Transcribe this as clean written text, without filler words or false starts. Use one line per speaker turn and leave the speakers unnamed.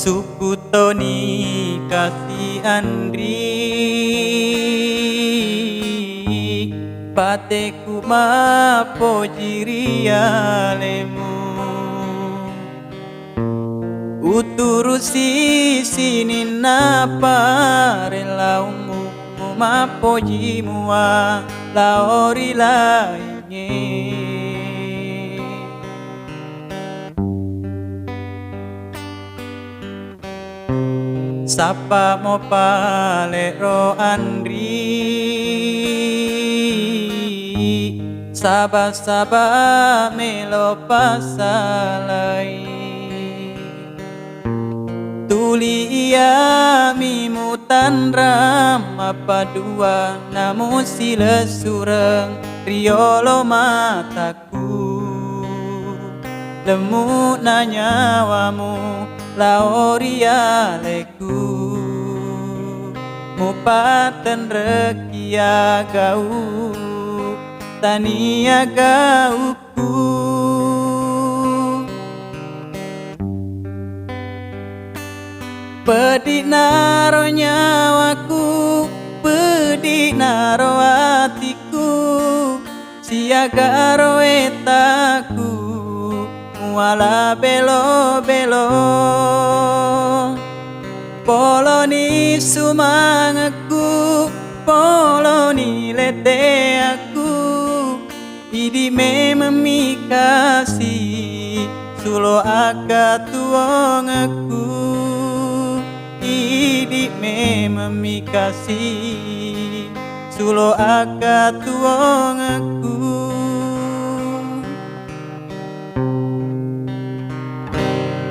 Suku Toni kasih Andri Pateku mapo jiria lemu Uturusi sini napa relaumu mapo jimua laori lainnya Sapa mo palero Andri Saba-saba melo pasalai Tuli ia mimutan ram apa dua namun sila sureng riolo mataku Lemu nanyawamu laoria leku Mupatan rekia gau Tania gauku Pedik naro nyawaku Pedik naro hatiku Siaga roetaku Muala belo-belo Poloni sumangaku Poloni lete aku Idi memikasi Sulo aka tuong aku Idi memikasi Sulo aka tuong aku